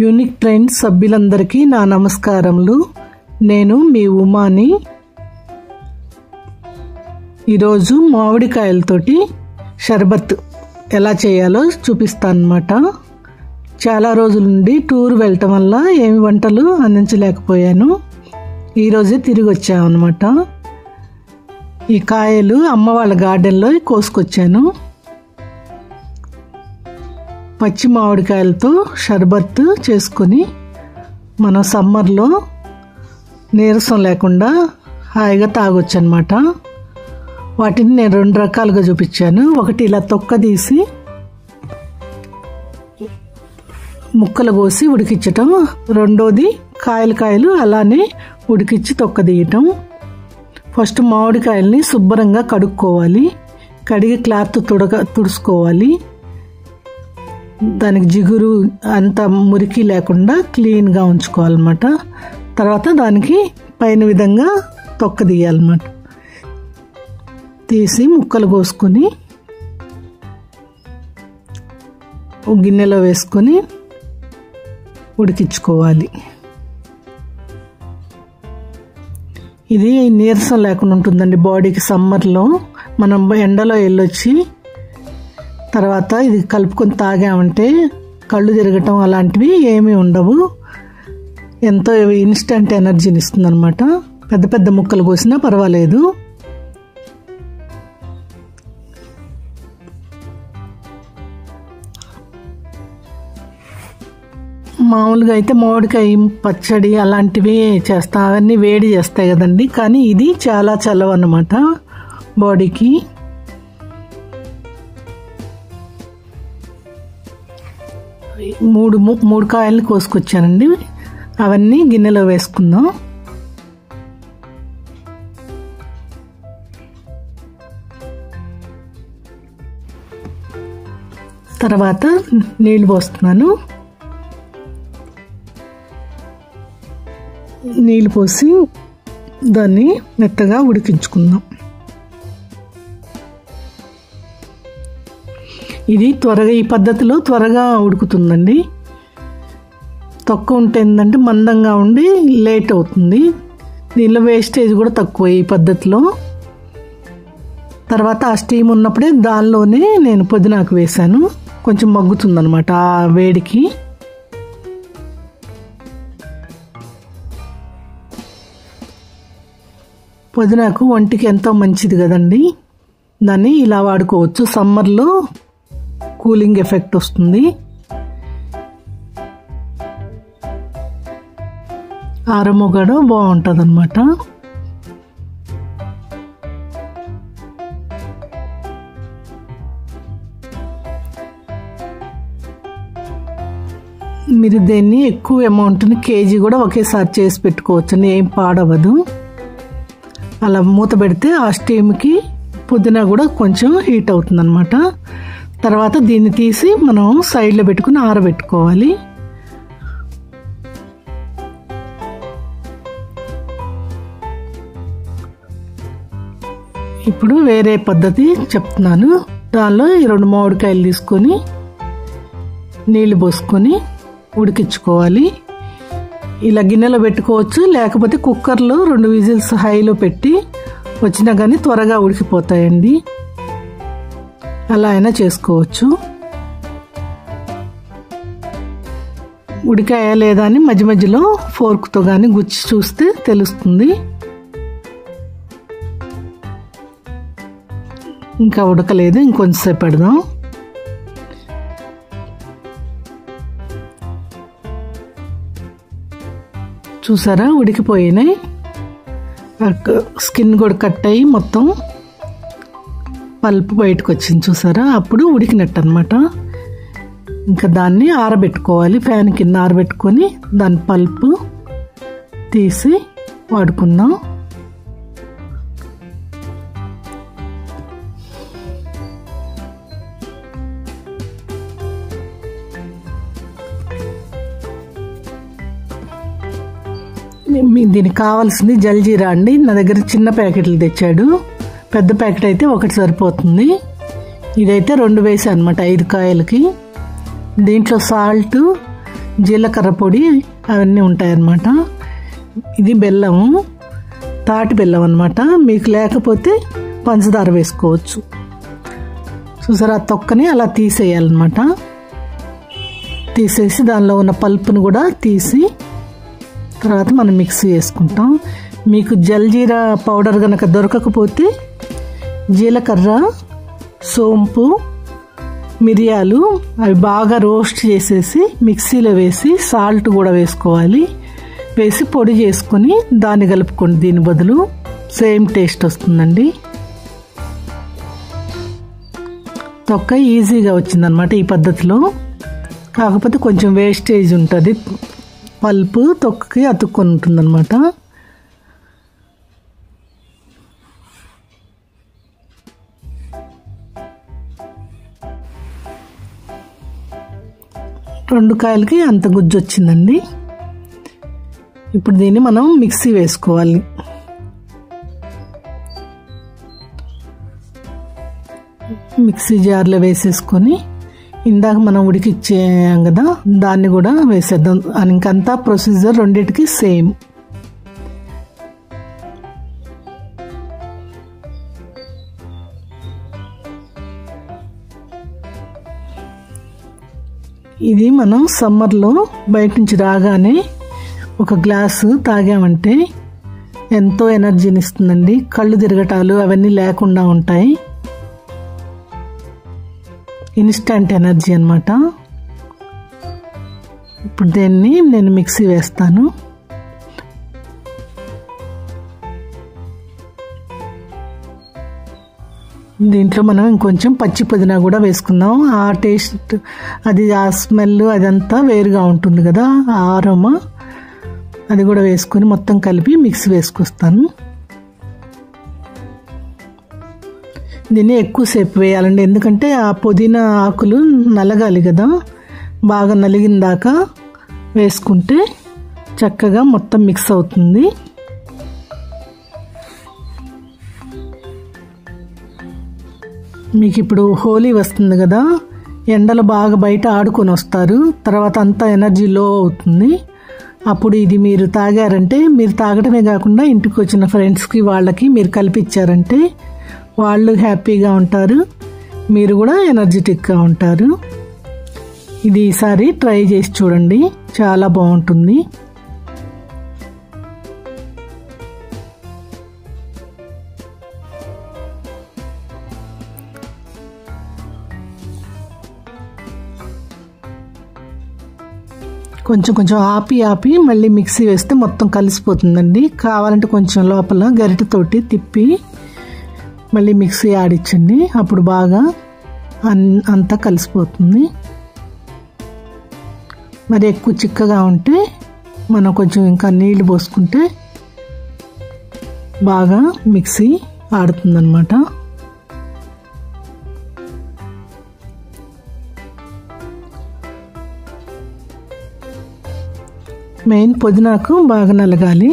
Unique trends సభ్యులందరికీ నా నమస్కారములు. నేను మీ ఉమాని. ఈరోజు మామిడికాయలతోటి షర్బత్ ఎలా చేయాలో చూపిస్తాను అన్నమాట. చాలా రోజుల నుండి టూర్ వెళ్ళటం వల్ల ఏమి వంటలు అందించలేకపోయాను. ఈరోజే తిరిగి వచ్చామన్నమాట. ఈ కాయలు అమ్మ వాళ్ళ గార్డెన్లో కోసుకొచ్చాను. పచ్చి మామిడికాయలతో షర్బత్ చేసుకొని మనం సమ్మర్లో నీరసం లేకుండా హాయిగా తాగొచ్చు అన్నమాట. వాటిని నేను 2 రకాలుగా చూపించాను. ఒకటి ఇలా తొక్క తీసి ముక్కలు కోసి ఉడికించటం, రెండోది కాయలు అలానే ఉడికించి తొక్క తీయటం. ఫస్ట్ మామిడికాయల్ని శుభ్రంగా కడుక్కోవాలి. కడిగి క్లాత్ తుడుచుకోవాలి. దానికి జిగురు అంత మురికి లేకుండా క్లీన్గా ఉంచుకోవాలన్నమాట. తర్వాత దానికి పైన విధంగా తొక్క తీయాలన్నమాట. తీసి ముక్కలు కోసుకొని గిన్నెలో వేసుకొని ఉడికించుకోవాలి. ఇది నీరసం లేకుండా ఉంటుందండి బాడీకి. సమ్మర్లో మనం ఎండలో వెళ్ళొచ్చి తర్వాత ఇది కలుపుకొని తాగామంటే కళ్ళు తిరగటం అలాంటివి ఏమీ ఉండవు. ఎంతో ఇన్స్టెంట్ ఎనర్జీని ఇస్తుంది అనమాట. పెద్ద పెద్ద ముక్కలు కోసినా పర్వాలేదు. మామూలుగా అయితే మామిడికాయ పచ్చడి అలాంటివి చేస్తాం, అవన్నీ వేడి చేస్తాయి కదండి. కానీ ఇది చాలా చలవ అన్నమాట బాడీకి. మూడు కాయలు కోసుకొచ్చానండి. అవన్నీ గిన్నెలో వేసుకుందాం. తర్వాత నీళ్ళు పోస్తున్నాను. నీళ్ళు పోసి దాన్ని మెత్తగా ఉడికించుకుందాం. ఇది ఈ పద్ధతిలో త్వరగా ఉడుకుతుందండి. తొక్క ఉంటే ఏంటంటే మందంగా ఉండి లేట్ అవుతుంది. దీనిలో వేస్టేజ్ కూడా తక్కువ ఈ పద్ధతిలో. తర్వాత ఆ స్టీమ్ ఉన్నప్పుడే దానిలోనే నేను పుదీనాకు వేశాను. కొంచెం మగ్గుతుంది అనమాట ఆ వేడికి. పుదీనాకు ఒంటికి ఎంతో మంచిది కదండి. దాన్ని ఇలా వాడుకోవచ్చు. సమ్మర్లో కూలింగ్ ఎఫెక్ట్ వస్తుంది. ఆరోమా కూడా బాగుంటుంది అన్నమాట. మీరు దీన్ని ఎక్కువ అమౌంట్ని కేజీ కూడా ఒకేసారి చేసి పెట్టుకోవచ్చు, ఏం పాడవదు. అలా మూత పెడితే ఆ స్టీమ్కి పుదీనా కూడా కొంచెం హీట్ అవుతుంది అనమాట. తర్వాత దీన్ని తీసి మనం సైడ్లో పెట్టుకుని ఆరబెట్టుకోవాలి. ఇప్పుడు వేరే పద్ధతి చెప్తున్నాను. దానిలో 2 మామిడికాయలు తీసుకొని నీళ్ళు పోసుకొని ఉడికించుకోవాలి. ఇలా గిన్నెలో పెట్టుకోవచ్చు, లేకపోతే కుక్కర్లో 2 విజిల్స్ హైలో పెట్టి వచ్చినా కానీ త్వరగా ఉడికిపోతాయండి. అలా అయినా చేసుకోవచ్చు. ఉడికాయా లేదా అని మధ్య మధ్యలో ఫోర్క్తో కానీ గుచ్చి చూస్తే తెలుస్తుంది. ఇంకా ఉడకలేదు, ఇంకొంచెంసేపు పెడదాం. చూసారా ఉడికిపోయినాయి. స్కిన్ కూడా కట్ అయ్యి మొత్తం పల్పు బయటకు వచ్చింది. చూసారా, అప్పుడు ఉడికినట్టు అనమాట. ఇంకా దాన్ని ఆరబెట్టుకోవాలి. ఫ్యాన్ కింద ఆరబెట్టుకొని దాని పల్పు తీసి వాడుకుందాం. దీనికి కావాల్సింది జల్జీరా అండి. నా దగ్గర చిన్న ప్యాకెట్లు తెచ్చాడు. పెద్ద ప్యాకెట్ అయితే ఒకటి సరిపోతుంది. ఇదైతే 2 వేసాను అనమాట 5 కాయలకి. దీంట్లో సాల్ట్, జీలకర్ర పొడి అవన్నీ ఉంటాయన్నమాట. ఇది బెల్లము, తాటి బెల్లం అన్నమాట. మీకు లేకపోతే పంచదార వేసుకోవచ్చు. చూసారా, ఆ తొక్కని అలా తీసేయాలన్నమాట. తీసేసి దానిలో ఉన్న పల్పును కూడా తీసి తర్వాత మనం మిక్సీ వేసుకుంటాం. మీకు జల్జీరా పౌడర్ కనుక దొరకకపోతే జీలకర్ర, సోంపు, మిరియాలు అవి బాగా రోస్ట్ చేసేసి మిక్సీలో వేసి సాల్ట్ కూడా వేసుకోవాలి. వేసి పొడి చేసుకొని దాన్ని కలుపుకోండి. దీని బదులు సేమ్ టేస్ట్ వస్తుందండి. తొక్క ఈజీగా వచ్చిందనమాట ఈ పద్ధతిలో. కాకపోతే కొంచెం వేస్టేజ్ ఉంటుంది, పల్పు తొక్కకి అతుక్కొని ఉంటుందన్నమాట. రెండు కాయలకి అంత గుజ్జు వచ్చిందండి. ఇప్పుడు దీన్ని మనం మిక్సీ వేసుకోవాలి. మిక్సీ జార్లో వేసేసుకొని ఇందాక మనం ఉడికిచ్చాం కదా, దాన్ని కూడా వేసేద్దాం. ఇంకంతా ప్రొసీజర్ రెండింటికి సేమ్. ఇది మనం సమ్మర్లో బయట నుంచి రాగానే ఒక గ్లాసు తాగామంటే ఎంతో ఎనర్జీని ఇస్తుందండి. కళ్ళు తిరగటాలు అవన్నీ లేకుండా ఉంటాయి. ఇన్స్టంట్ ఎనర్జీ అన్నమాట. ఇప్పుడు దీన్ని నేను మిక్సీ వేస్తాను. దీంట్లో మనం ఇంకొంచెం పచ్చి పుదీనా కూడా వేసుకుందాం. ఆ టేస్ట్, అది ఆ స్మెల్ అదంతా వేరుగా ఉంటుంది కదా, ఆ ఆరోమా అది కూడా వేసుకొని మొత్తం కలిపి మిక్సీ వేసుకొస్తాను. దీన్ని ఎక్కువసేపు వేయాలండి, ఎందుకంటే ఆ పుదీనా ఆకులు నలగాలి కదా. బాగా నలిగిన దాకా వేసుకుంటే చక్కగా మొత్తం మిక్స్ అవుతుంది. మీకు ఇప్పుడు హోలీ వస్తుంది కదా, ఎండలు బాగా బయట ఆడుకొని వస్తారు, తర్వాత అంతా ఎనర్జీ లో అవుతుంది. అప్పుడు ఇది మీరు తాగారంటే, మీరు తాగడమే కాకుండా ఇంటికి వచ్చిన ఫ్రెండ్స్కి వాళ్ళకి మీరు కల్పించారంటే వాళ్ళు హ్యాపీగా ఉంటారు, మీరు కూడా ఎనర్జెటిక్గా ఉంటారు. ఇది ఈసారి ట్రై చేసి చూడండి, చాలా బాగుంటుంది. కొంచెం కొంచెం ఆపి మళ్ళీ మిక్సీ వేస్తే మొత్తం కలిసిపోతుందండి. కావాలంటే కొంచెం లోపల గరిటెతోటి తిప్పి మళ్ళీ మిక్సీ ఆడించండి, అప్పుడు బాగా అంతా కలిసిపోతుంది. మరి ఎక్కువ చిక్కగా ఉంటే మనం కొంచెం ఇంకా నీళ్లు పోసుకుంటే బాగా మిక్సీ ఆడుతుందన్నమాట. మెయిన్ పుదీనాకు బాగా నలగాలి.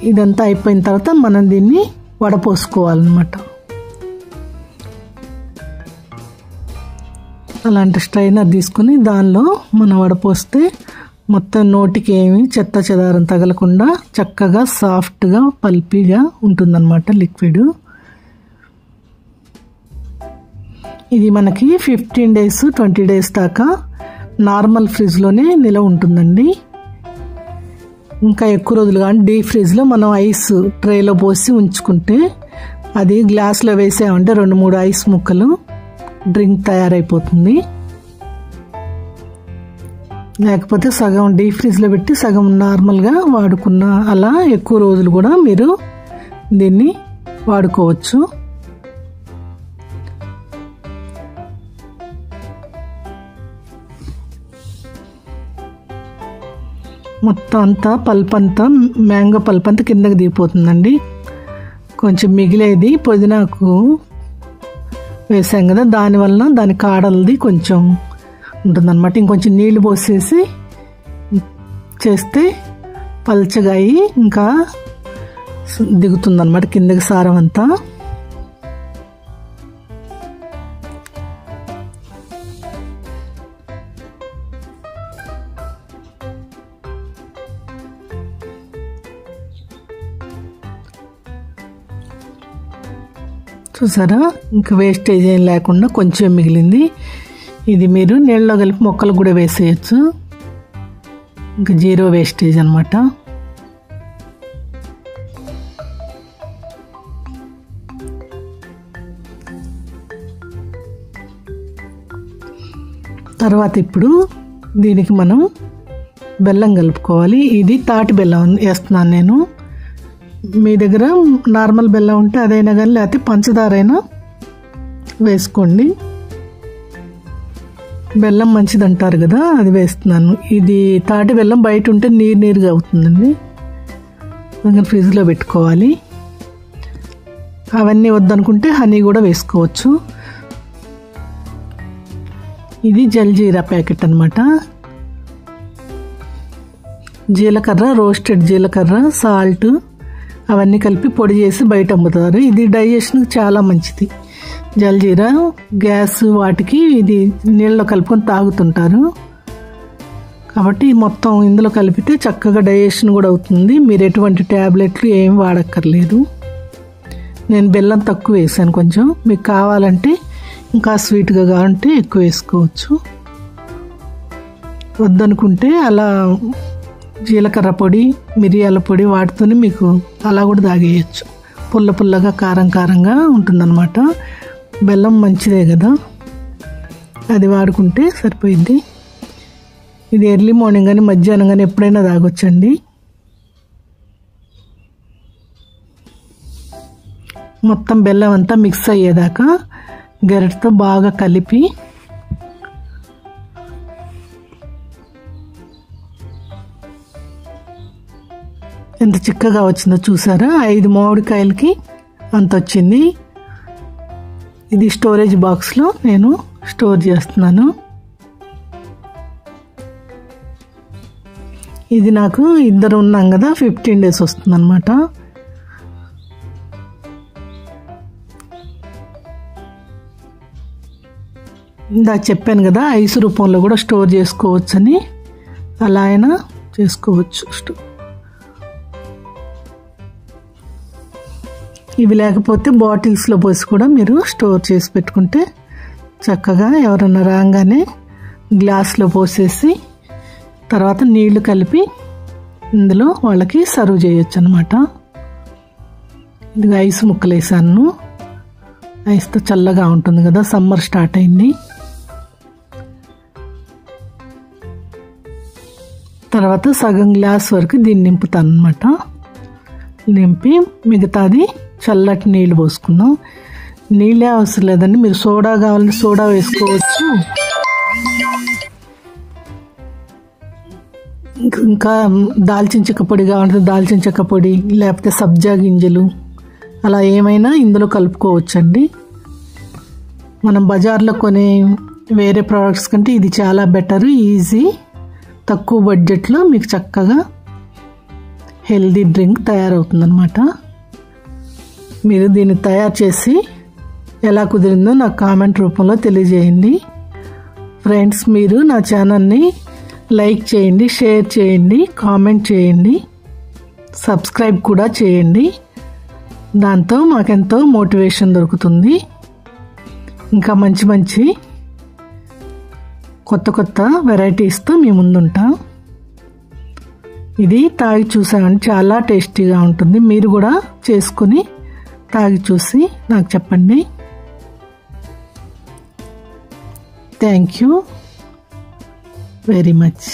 ఇదంతా అయిపోయిన తర్వాత మనం దీన్ని వడపోసుకోవాలన్నమాట. అలాంటి స్ట్రైనర్ తీసుకుని దానిలో మనం వడపోస్తే మొత్తం నోటికి ఏమి చెత్త చెదారం తగలకుండా చక్కగా సాఫ్ట్గా పల్పీగా ఉంటుందన్నమాట లిక్విడ్. ఇది మనకి 15 days 20 days దాకా నార్మల్ ఫ్రిడ్జ్లోనే నిలవ ఉంటుందండి. ఇంకా ఎక్కువ రోజులు కానీ డీప్ ఫ్రిడ్జ్లో మనం ఐస్ ట్రేలో పోసి ఉంచుకుంటే, అది గ్లాస్లో వేసామంటే 2-3 ఐస్ ముక్కలు డ్రింక్ తయారైపోతుంది. లేకపోతే సగం డీప్ ఫ్రిడ్జ్లో పెట్టి సగం నార్మల్గా వాడుకున్న, అలా ఎక్కువ రోజులు కూడా మీరు దీన్ని వాడుకోవచ్చు. మొత్తం అంతా పల్ప్ అంతా, మ్యాంగో పల్ప్ అంతా కిందకి దిగిపోతుందండి. కొంచెం మిగిలేది పుదీనాకు వేసాం కదా, దానివల్ల దాని కాడలది కొంచెం ఉంటుందన్నమాట. ఇంకొంచెం నీళ్లు పోసేసి చేస్తే పల్చగా అయ్యి ఇంకా దిగుతుందన్నమాట కిందకి సారం అంతా. చూసారా, ఇంకా వేస్టేజ్ ఏం లేకుండా కొంచెం మిగిలింది. ఇది మీరు నీళ్ళలో కలిపి మొక్కలకు కూడా వేసేయచ్చు. ఇంకా 0 వేస్టేజ్ అన్నమాట. తర్వాత ఇప్పుడు దీనికి మనం బెల్లం కలుపుకోవాలి. ఇది తాటి బెల్లం వేస్తున్నాను నేను. మీ దగ్గర నార్మల్ బెల్లం ఉంటే అదైనా కానీ, లేకపోతే పంచదార అయినా వేసుకోండి. బెల్లం మంచిది అంటారు కదా, అది వేస్తున్నాను. ఇది తాటి బెల్లం బయట ఉంటే నీరుగా అవుతుందండి, అందుకని ఫ్రిడ్జ్లో పెట్టుకోవాలి. అవన్నీ వద్దనుకుంటే హనీ కూడా వేసుకోవచ్చు. ఇది జల్జీరా ప్యాకెట్ అన్నమాట. జీలకర్ర, రోస్టెడ్ జీలకర్ర, సాల్ట్ అవన్నీ కలిపి పొడి చేసి బయట అమ్ముతారు. ఇది డైజెషన్కి చాలా మంచిది. జల్జీరా గ్యాస్ వాటికి ఇది నీళ్ళలో కలుపుకొని తాగుతుంటారు. కాబట్టి మొత్తం ఇందులో కలిపితే చక్కగా డైజెషన్ కూడా అవుతుంది. మీరు ఎటువంటి ట్యాబ్లెట్లు ఏం వాడక్కర్లేదు. నేను బెల్లం తక్కువ వేసాను కొంచెం. మీకు కావాలంటే ఇంకా స్వీట్గా కావాలంటే ఎక్కువ వేసుకోవచ్చు. వద్దనుకుంటే అలా జీలకర్ర పొడి, మిరియాల పొడి వాటితోనే మీకు అలా కూడా తాగేయచ్చు. పుల్ల పుల్లగా కారంగా ఉంటుందన్నమాట. బెల్లం మంచిదే కదా, అది వాడుకుంటే సరిపోయింది. ఇది ఎర్లీ మార్నింగ్ కానీ మధ్యాహ్నం కానీ ఎప్పుడైనా తాగొచ్చండి. మొత్తం బెల్లం అంతా మిక్స్ అయ్యేదాకా గరిటతో బాగా కలిపి ఎంత చిక్కగా వచ్చిందో చూసారా. 5 మామిడికాయలకి అంత వచ్చింది. ఇది స్టోరేజ్ బాక్స్లో నేను స్టోర్ చేస్తున్నాను. ఇది నాకు ఇద్దరు ఉన్నాం కదా, 15 days వస్తుంది అన్నమాట. ఇందా చెప్పాను కదా, ఐస్ రూపంలో కూడా స్టోర్ చేసుకోవచ్చని. అలా అయినా చేసుకోవచ్చు. ఇవి లేకపోతే బాటిల్స్లో పోసి కూడా మీరు స్టోర్ చేసి పెట్టుకుంటే చక్కగా ఎవరన్నా రాగానే గ్లాస్లో పోసేసి తర్వాత నీళ్లు కలిపి ఇందులో వాళ్ళకి సర్వ్ చేయొచ్చు అన్నమాట. ఇది ఐస్ ముక్కలు వేసాను. ఐస్తో చల్లగా ఉంటుంది కదా, సమ్మర్ స్టార్ట్ అయింది. తర్వాత సగం గ్లాస్ వరకు దీన్ని నింపుతాను అన్నమాట. నింపి మిగతాది చల్లటి నీళ్ళు పోసుకుందాం. నీళ్ళే అవసరం లేదండి, మీరు సోడా కావాలంటే సోడా వేసుకోవచ్చు. ఇంకా దాల్చిన చెక్క పొడి కావాలంటే దాల్చిన చెక్క పొడి, లేకపోతే సబ్జా గింజలు, అలా ఏమైనా ఇందులో కలుపుకోవచ్చండి. మనం బజార్లో కొనే వేరే ప్రోడక్ట్స్ కంటే ఇది చాలా బెటర్, ఈజీ, తక్కువ బడ్జెట్లో మీకు చక్కగా హెల్దీ డ్రింక్ తయారవుతుందన్నమాట. మీరు దీన్ని తయారు చేసి ఎలా కుదిరిందో నాకు కామెంట్ రూపంలో తెలియజేయండి. ఫ్రెండ్స్, మీరు నా ఛానల్ని లైక్ చేయండి, షేర్ చేయండి, కామెంట్ చేయండి, సబ్స్క్రైబ్ కూడా చేయండి. దాంతో మాకెంతో మోటివేషన్ దొరుకుతుంది. ఇంకా మంచి కొత్త వెరైటీస్తో మీ ముందుంటాం. ఇది తాగి చూసామంటే చాలా టేస్టీగా ఉంటుంది. మీరు కూడా చేసుకుని తాగి చూసి నాకు చెప్పండి. Thank you very much.